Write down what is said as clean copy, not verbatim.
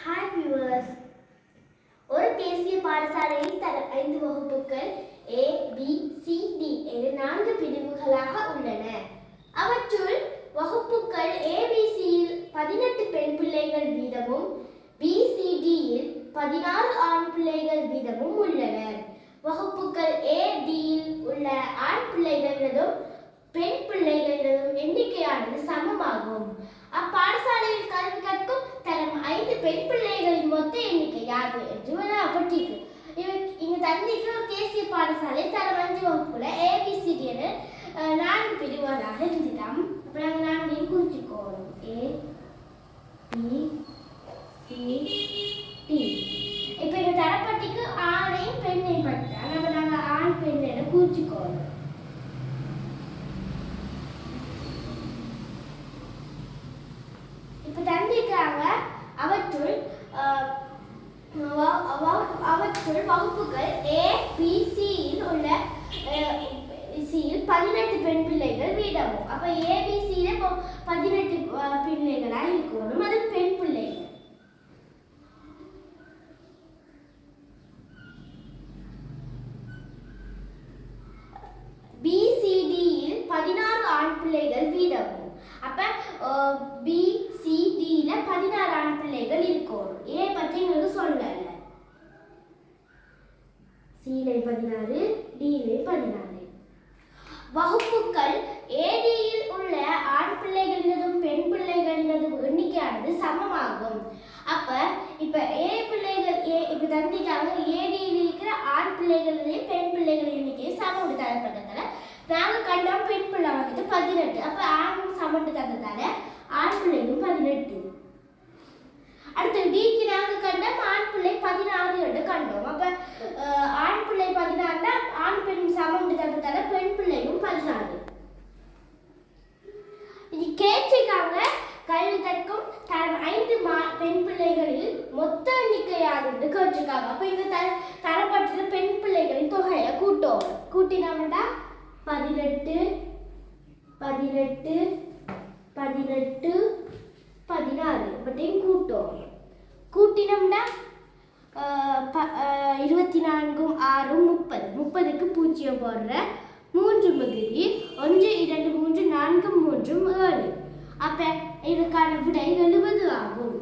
Hi viewers. ஒரு தேசிய பாடசாலையில் தர 5 வகுப்புகள் A, B, C, D என 4 பிரிவுகளாக உள்ளன. அவற்றுள் வகுப்புகள் ABCயில் 18 பெண் பிள்ளைகள் வீதமும் BCDயில் 16 ஆண் பிள்ளைகள் வீதமும் உள்ளனர். வகுப்புகள் ADயில் உள்ள ஆண் பிள்ளைகளினதும் பெண் பிள்ளைகளினதும் எண்ணிக்கையானது சமமாகும். அப்பாடசாலையில் கல்வி கற்கும் தரம் 5 பெண் பிள்ளைகளின் மொத்த எண்ணிக்கை யாது என்று பட்டிருக்கு. இங்கு தந்திக்கு ஒரு தேசிய பாடசாலை தரம் 5 வகுப்புல ABCD என 4 பிரிவுகளாக இருந்துட்டாம். அப்ப நாங்க 4 குறிச்சுக்கோம். A, B, C, D. இப்ப இங்க தரப்பட்டிக்கு ஆணையும் பெண்ணையும் பட்டா நம்ம நாங்க ஆண் பெண் என குறிச்சுக்கோம். இப்ப தந்திருக்காங்க அவற்றுள் வகுப்புகள் ABCயில் உள்ள 18 பெண் பிள்ளைகள் வீதமும். அப்ப ABCயில 18 பிள்ளைகளா இருக்கணும். அது பெண் பிள்ளைகள். BCDயில் 16 ஆண் பிள்ளைகள் வீதமும். அப்ப BCDயில 16 ஆண் பிள்ளைகள் இருக்கணும். A பத்தி உங்களுக்கு சொல்லல. Cல 16, Dல 16. வகுப்புகள் ADயில் உள்ள ஆண் பிள்ளைகளினதும் பெண் பிள்ளைகளினதும் எண்ணிக்கையானது சமமாகும். அப்ப இப்ப A பிள்ளைகள் இப்ப தந்திக்காக ADயில் இருக்கிற ஆண் பிள்ளைகளையும் பெண் பிள்ளைகளின் எண்ணிக்கையும் சமம் தரப்பட்டதால நாங்க கண்டோம் பெண் பிள்ளை வந்துட்டு 18. அப்ப ஆண் சமட்டு தந்ததால ஆண் பிள்ளையும் 18. அடுத்து Dக்கு நாங்க கண்டோம் ஆண் பிள்ளை 16 என்று கண்டோம். அப்ப ஆண் பிள்ளை 16 ஆண் பெண் சமம் தந்ததால பெண் பிள்ளையும் 16. இது கேட்டிருக்காங்க கல்வி கற்கும் தரம் 5 பெண் பிள்ளைகளில் மொத்த எண்ணிக்கை யாது என்று கேட்டிருக்காங்க. அப்ப இந்த தரப்பட்ட பெண் பிள்ளைகளின் தொகையை கூட்டோம். கூட்டினோம்னா 18, 18, 18, 16 பட்டையும் கூட்டோம். கூட்டினோம்னா 24, 6, 30. 30க்கு 0 போடுற 3 மிகுதி 1, 2, 3, 4, 3, 7. அப்ப இதுக்கான விடை 70 ஆகும்.